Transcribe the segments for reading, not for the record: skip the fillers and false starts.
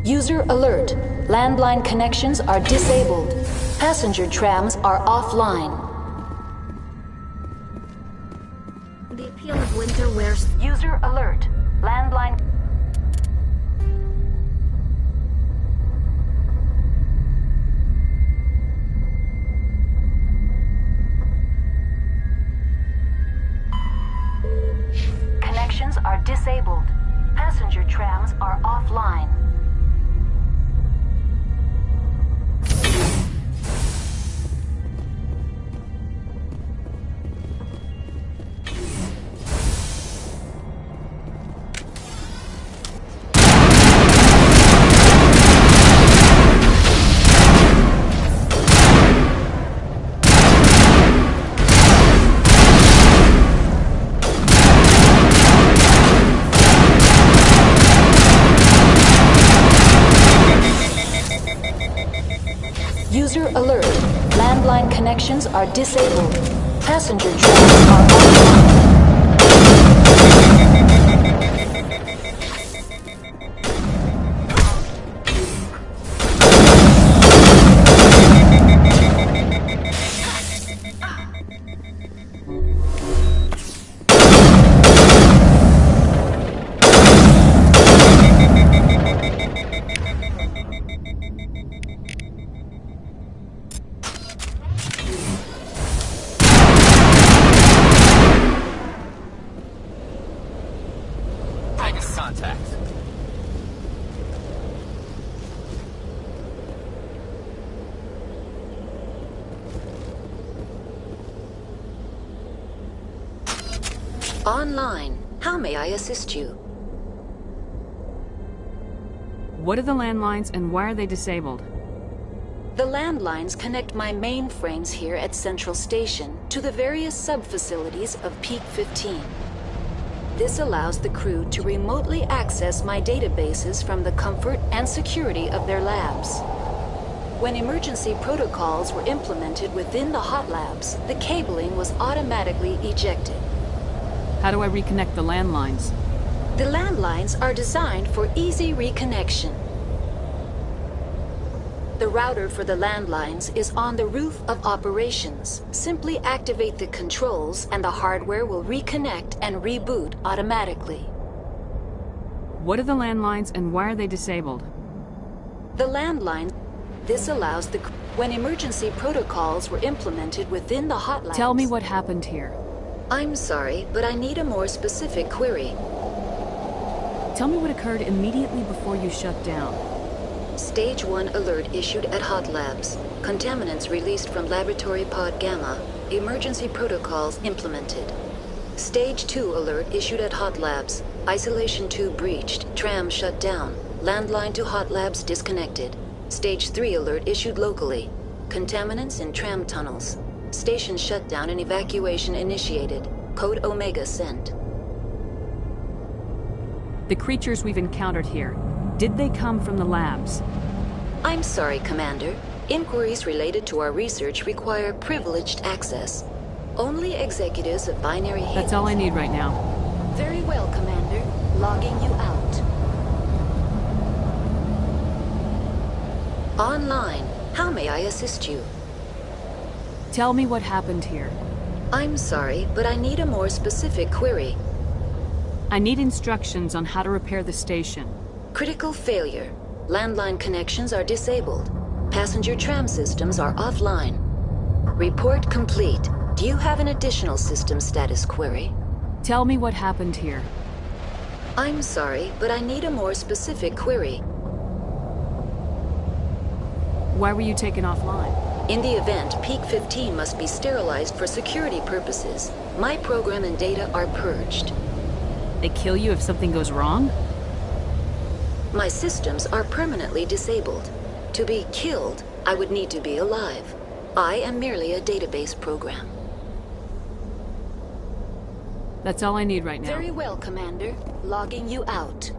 User alert. Landline connections are disabled. Passenger trams are offline. The appeal of winter wears... User alert. Landline... Connections are disabled. Passenger trams are offline. User alert. Landline connections are disabled. Passenger trams are offline. Contact. Online. How may I assist you? What are the landlines and why are they disabled? The landlines connect my mainframes here at Central Station to the various sub-facilities of Peak 15. This allows the crew to remotely access my databases from the comfort and security of their labs. When emergency protocols were implemented within the hot labs, the cabling was automatically ejected. How do I reconnect the landlines? The landlines are designed for easy reconnection. The router for the landlines is on the roof of operations. Simply activate the controls and the hardware will reconnect and reboot automatically. What are the landlines and why are they disabled? The landline, this allows the... When emergency protocols were implemented within the hot labs... Tell me what happened here. I'm sorry, but I need a more specific query. Tell me what occurred immediately before you shut down. Stage 1 alert issued at Hot Labs. Contaminants released from Laboratory Pod Gamma. Emergency protocols implemented. Stage 2 alert issued at Hot Labs. Isolation tube breached. Tram shut down. Landline to Hot Labs disconnected. Stage 3 alert issued locally. Contaminants in tram tunnels. Station shutdown and evacuation initiated. Code Omega sent. The creatures we've encountered here, did they come from the labs? I'm sorry, Commander. Inquiries related to our research require privileged access. Only executives of binary... That's all I need right now. Very well, Commander. Logging you out. Online. How may I assist you? Tell me what happened here. I'm sorry, but I need a more specific query. I need instructions on how to repair the station. Critical failure. Landline connections are disabled. Passenger tram systems are offline. Report complete. Do you have an additional system status query? Tell me what happened here. I'm sorry, but I need a more specific query. Why were you taken offline? In the event, Peak 15 must be sterilized for security purposes. My program and data are purged. They kill you if something goes wrong? My systems are permanently disabled. To be killed, I would need to be alive. I am merely a database program. That's all I need right now. Very well, Commander. Logging you out.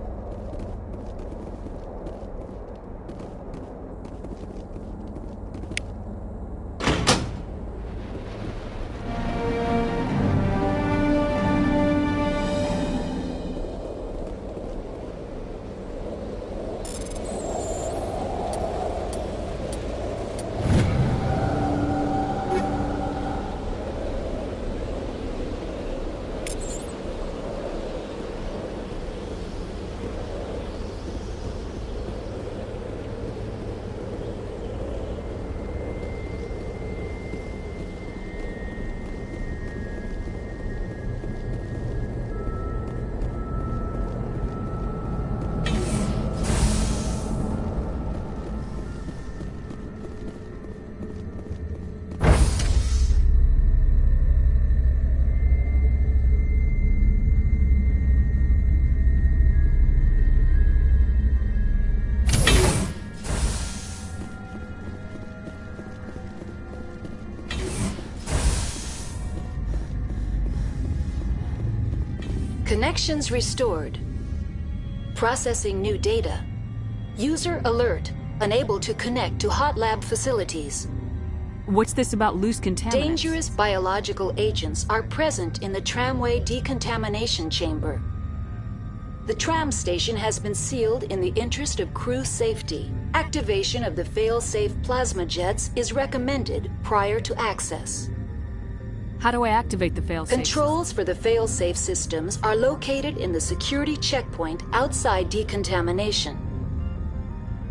Connections restored. Processing new data. User alert. Unable to connect to hot lab facilities. What's this about loose contaminants? Dangerous biological agents are present in the tramway decontamination chamber. The tram station has been sealed in the interest of crew safety. Activation of the fail-safe plasma jets is recommended prior to access. How do I activate the failsafe? Controls for the fail-safe systems are located in the security checkpoint outside decontamination.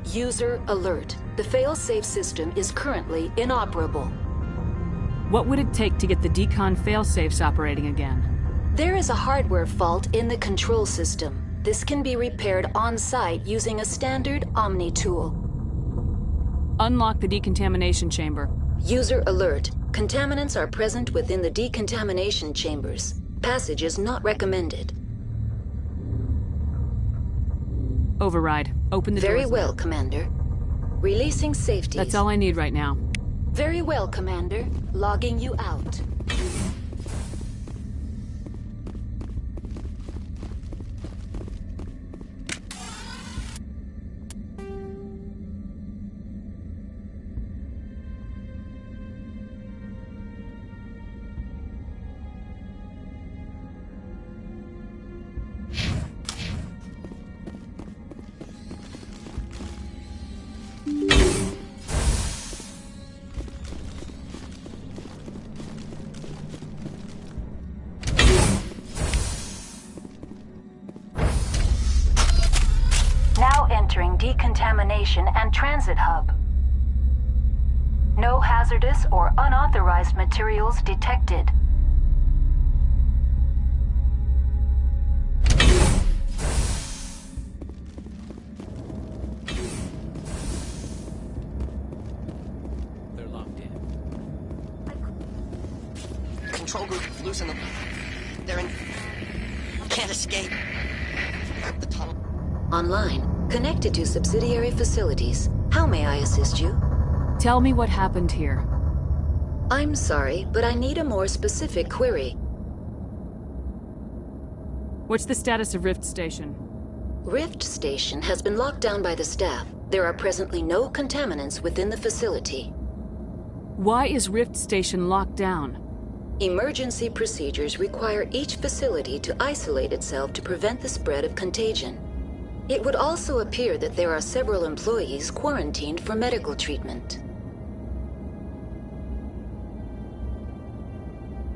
User alert. The fail-safe system is currently inoperable. What would it take to get the decon failsafes operating again? There is a hardware fault in the control system. This can be repaired on-site using a standard Omni tool. Unlock the decontamination chamber. User alert. Contaminants are present within the decontamination chambers. Passage is not recommended. Override. Open the Very doors well, now. Commander. Releasing safeties. That's all I need right now. Very well, Commander. Logging you out. Now entering decontamination and transit hub. No hazardous or unauthorized materials detected. They're locked in. Control group, loosen them. They're in... Can't escape. The tunnel. Online. Connected to subsidiary facilities. How may I assist you? Tell me what happened here. I'm sorry, but I need a more specific query. What's the status of Rift Station? Rift Station has been locked down by the staff. There are presently no contaminants within the facility. Why is Rift Station locked down? Emergency procedures require each facility to isolate itself to prevent the spread of contagion. It would also appear that there are several employees quarantined for medical treatment.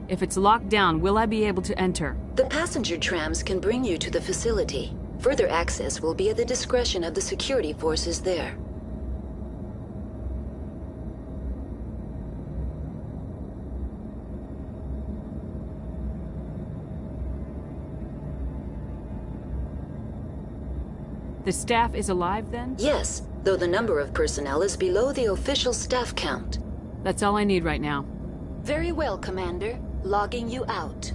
If it's locked down, will I be able to enter? The passenger trams can bring you to the facility. Further access will be at the discretion of the security forces there. The staff is alive then? Yes, though the number of personnel is below the official staff count. That's all I need right now. Very well, Commander. Logging you out.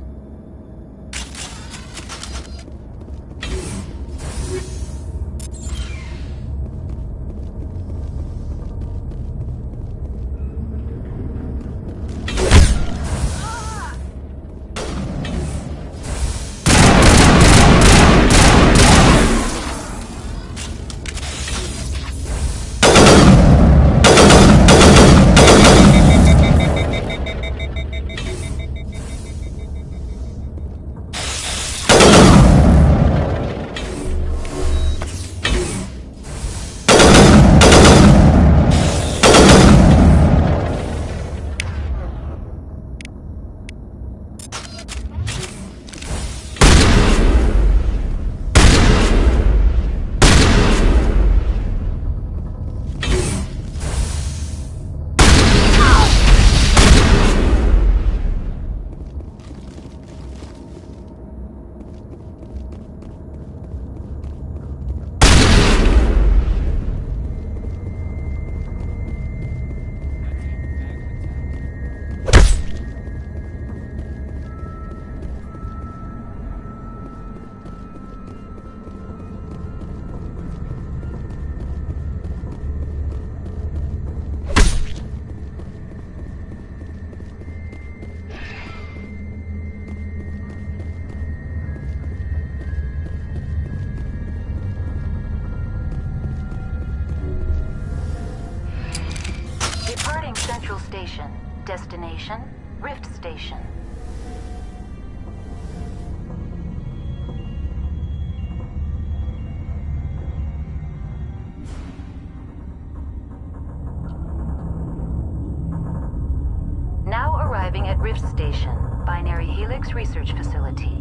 Central Station. Destination, Rift Station. Now arriving at Rift Station, Binary Helix Research Facility.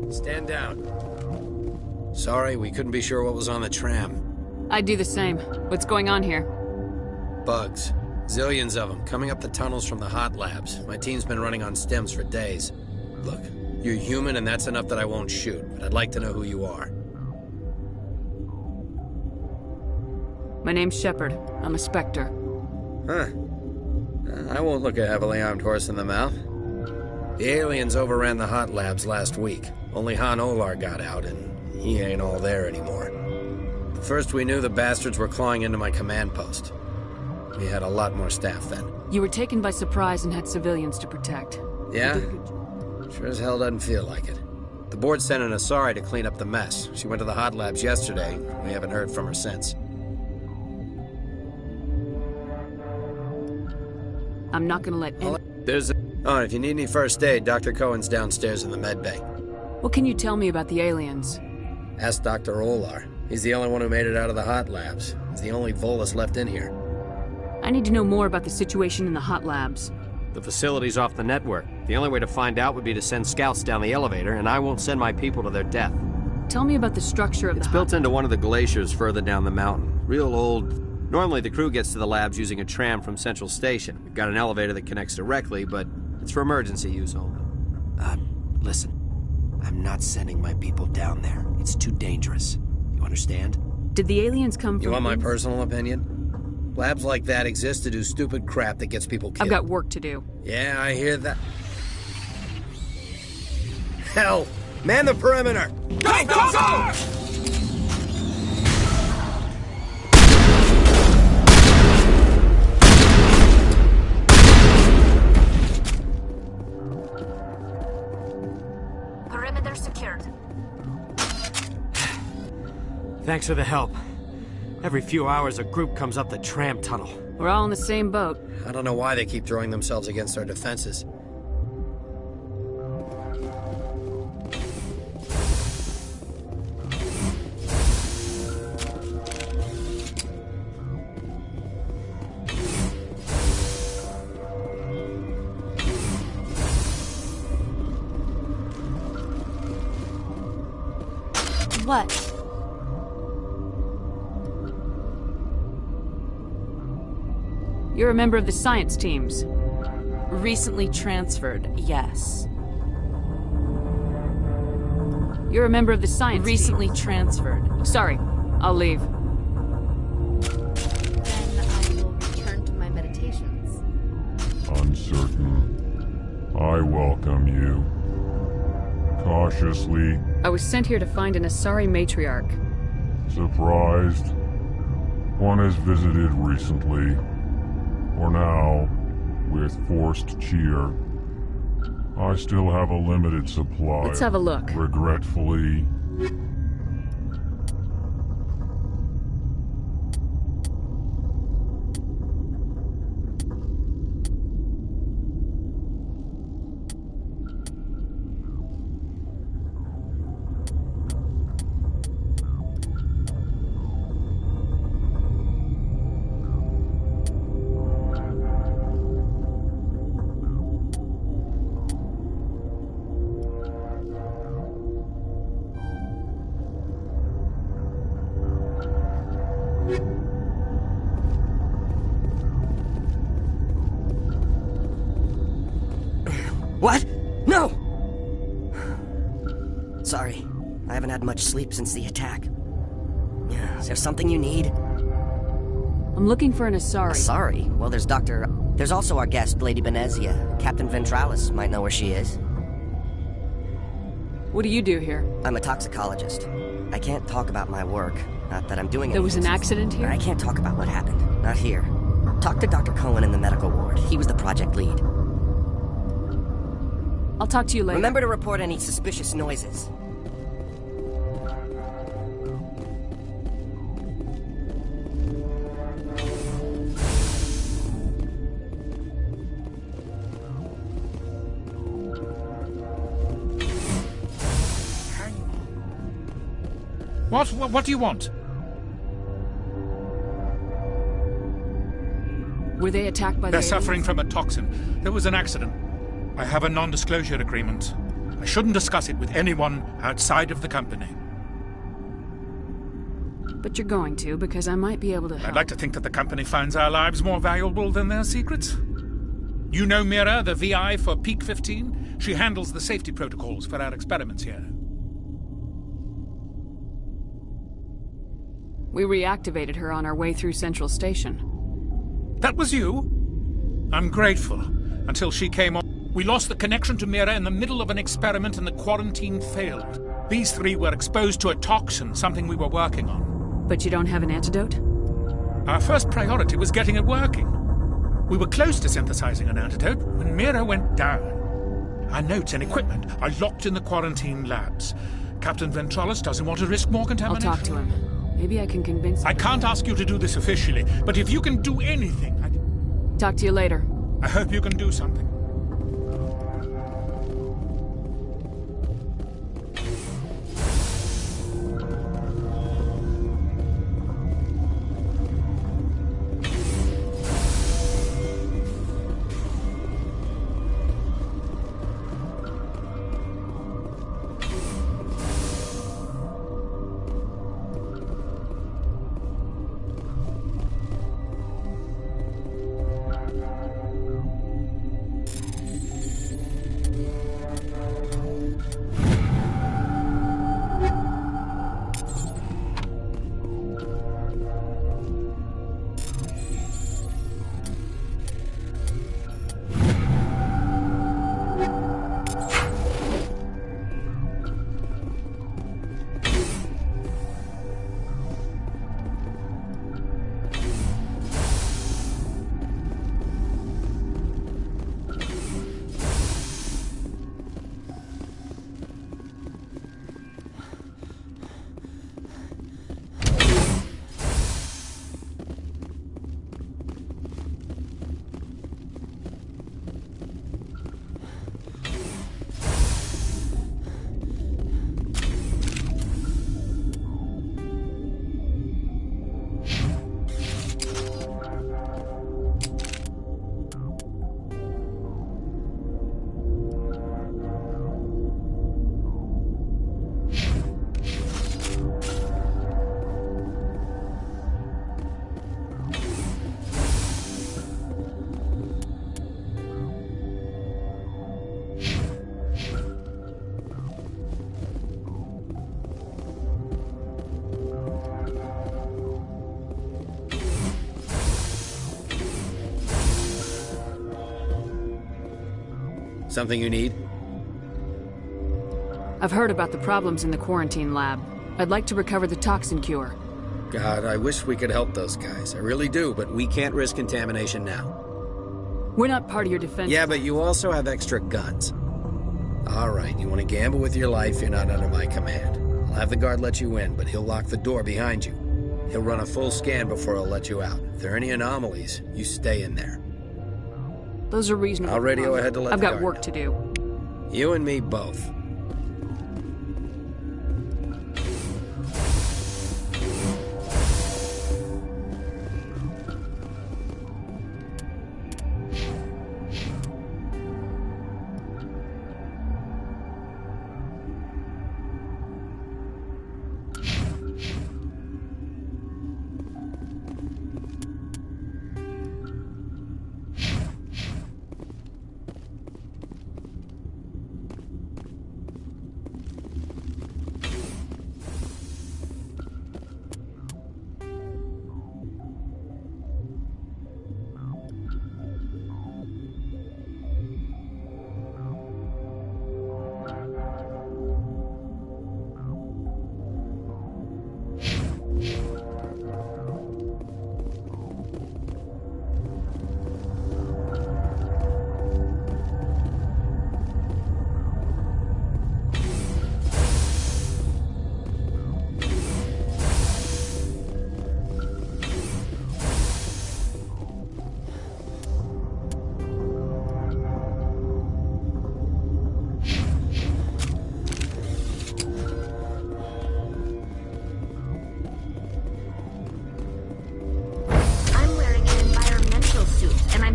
Stand down. Sorry, we couldn't be sure what was on the tram. I'd do the same. What's going on here? Bugs. Zillions of them, coming up the tunnels from the hot labs. My team's been running on stems for days. Look, you're human and that's enough that I won't shoot, but I'd like to know who you are. My name's Shepard. I'm a Spectre. Huh. I won't look a heavily armed horse in the mouth. The aliens overran the hot labs last week. Only Han Olar got out, and he ain't all there anymore. First we knew the bastards were clawing into my command post. We had a lot more staff then. You were taken by surprise and had civilians to protect. Yeah? Sure as hell doesn't feel like it. The board sent an Asari to clean up the mess. She went to the hot labs yesterday. We haven't heard from her since. I'm not gonna let any... There's a... Oh, if you need any first aid, Dr. Cohen's downstairs in the med bay. What can you tell me about the aliens? Ask Dr. Olar. He's the only one who made it out of the hot labs. He's the only Volus left in here. I need to know more about the situation in the hot labs. The facility's off the network. The only way to find out would be to send scouts down the elevator, and I won't send my people to their death. Tell me about the structure of It's the built into one of the glaciers further down the mountain. Real old... Normally the crew gets to the labs using a tram from Central Station. We've got an elevator that connects directly, but it's for emergency use only. Listen. I'm not sending my people down there. It's too dangerous. You understand? Did the aliens come from... You want my personal opinion? Labs like that exist to do stupid crap that gets people killed. I've got work to do. Yeah, I hear that. Hell! Man the perimeter! Go, go, go! Perimeter secured. Thanks for the help. Every few hours a group comes up the tram tunnel. We're all in the same boat. I don't know why they keep throwing themselves against our defenses. What? You're a member of the science teams. Recently transferred, yes. You're a member of the science Recently teams. transferred. Sorry, I'll leave. Then I will return to my meditations. Uncertain. I welcome you. Cautiously. I was sent here to find an Asari matriarch. Surprised. One has visited recently. For now, with forced cheer. I still have a limited supply. Let's have a look. Regretfully. What? No! Sorry. I haven't had much sleep since the attack. Is there something you need? I'm looking for an Asari. Asari? Well, there's also our guest, Lady Benezia. Captain Ventralis might know where she is. What do you do here? I'm a toxicologist. I can't talk about my work. Not that I'm doing anything. There was an accident here? I can't talk about what happened. Not here. Talk to Dr. Cohen in the medical ward. He was the project lead. I'll talk to you later. Remember to report any suspicious noises. What do you want? Were they attacked by the They're aliens? suffering from a toxin. There was an accident. I have a non-disclosure agreement. I shouldn't discuss it with anyone outside of the company. But you're going to, because I might be able to help. I'd like to think that the company finds our lives more valuable than their secrets. You know Mira, the VI for Peak 15? She handles the safety protocols for our experiments here. We reactivated her on our way through Central Station. That was you? I'm grateful. Until she came on. We lost the connection to Mira in the middle of an experiment and the quarantine failed. These three were exposed to a toxin, something we were working on. But you don't have an antidote? Our first priority was getting it working. We were close to synthesizing an antidote when Mira went down. Our notes and equipment are locked in the quarantine labs. Captain Ventralis doesn't want to risk more contamination. I'll talk to him. Maybe I can convince him. I can't ask you to do this officially, but if you can do anything, Talk to you later. I hope you can do something. Something you need? I've heard about the problems in the quarantine lab. I'd like to recover the toxin cure. God, I wish we could help those guys. I really do, but We can't risk contamination now. We're not part of your defense. yeah, but you also have extra guns. All right, you want to gamble with your life, you're not under my command. I'll have the guard let you in, but he'll lock the door behind you. He'll run a full scan before he'll let you out. If there are any anomalies, you stay in there. Those are reasonable. I'll radio ahead to let I've the got guard work know. to do. You and me both.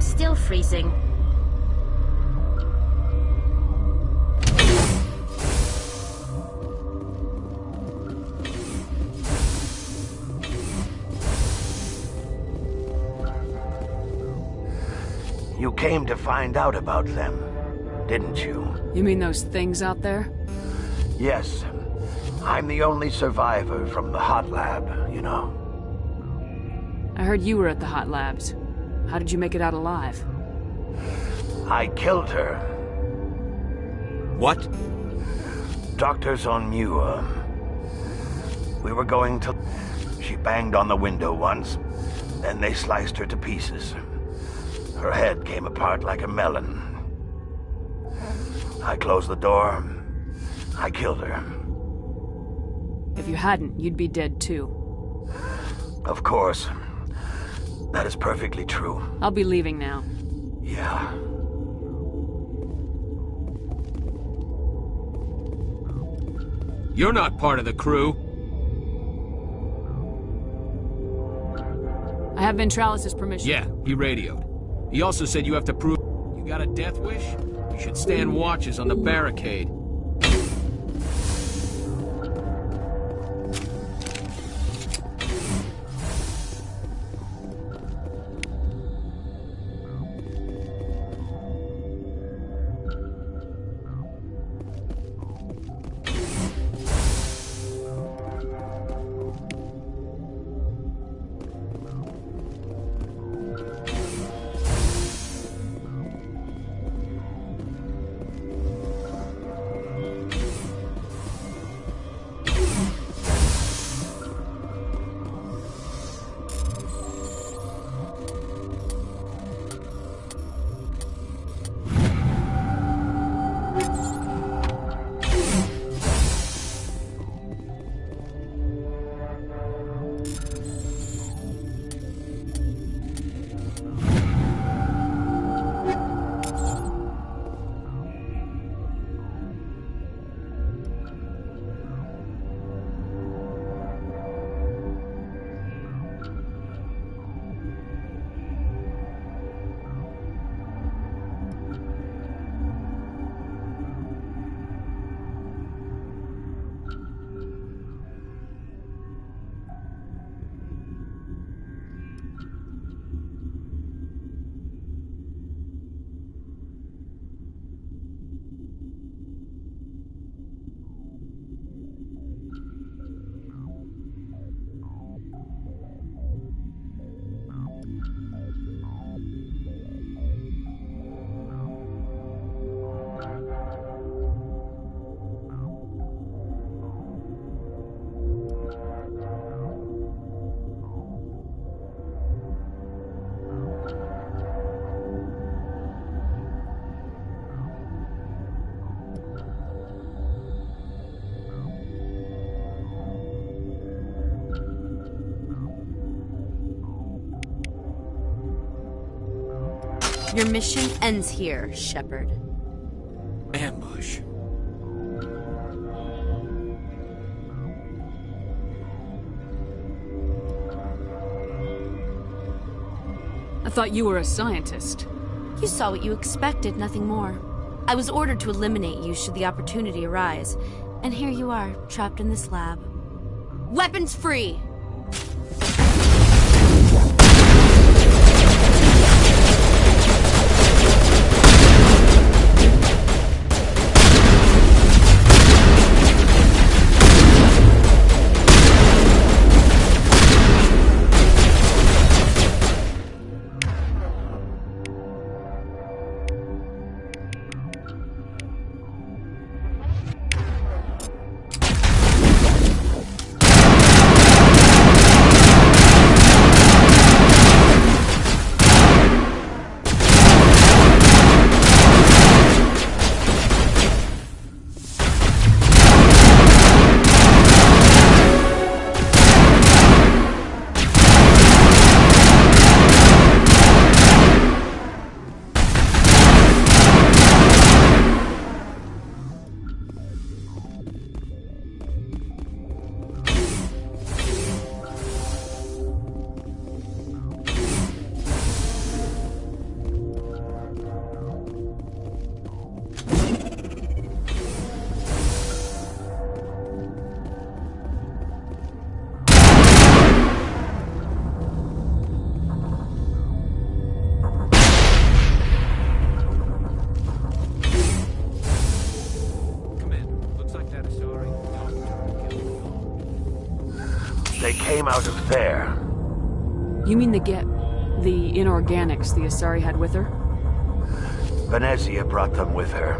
Still freezing. You came to find out about them, didn't you? You mean those things out there? Yes. I'm the only survivor from the hot lab, you know. I heard you were at the hot labs. How did you make it out alive? I killed her. What? Doctors on Muir. We were going to... She banged on the window once, then they sliced her to pieces. Her head came apart like a melon. I closed the door. I killed her. If you hadn't, you'd be dead too. Of course. That is perfectly true. I'll be leaving now. Yeah. You're not part of the crew. I have Ventralis' permission. Yeah, he radioed. He also said you have to prove you got a death wish. You should stand watches on the barricade. Your mission ends here, Shepard. Ambush. I thought you were a scientist. You saw what you expected, nothing more. I was ordered to eliminate you should the opportunity arise. And here you are, trapped in this lab. Weapons free! They came out of there. You mean the inorganics the Asari had with her? Venezia brought them with her.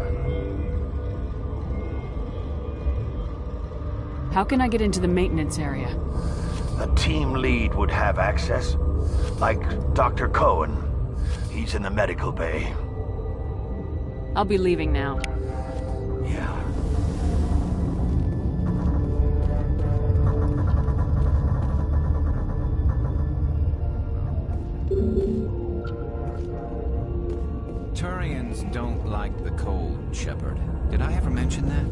How can I get into the maintenance area? A team lead would have access. Like Dr. Cohen. He's in the medical bay. I'll be leaving now. Yeah. Turians don't like the cold, Shepard. Did I ever mention that?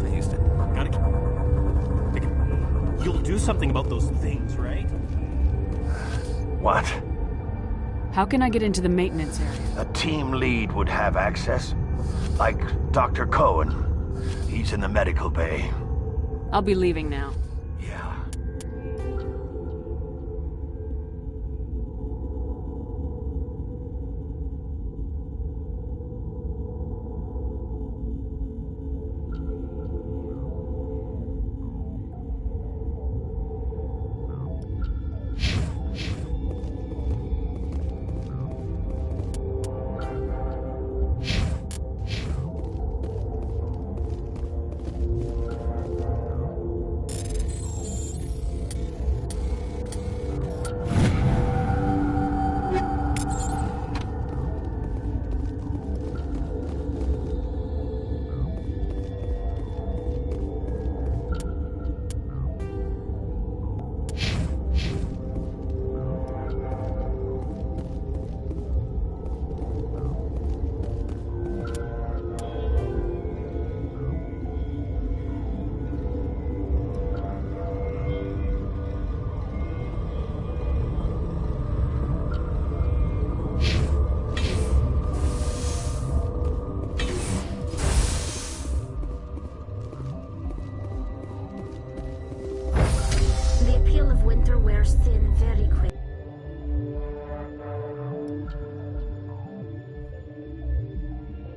I used to... You'll do something about those things, right? What? How can I get into the maintenance area? A team lead would have access. Like Dr. Cohen. He's in the medical bay. I'll be leaving now. Yeah. The appeal of winter wears thin very quickly.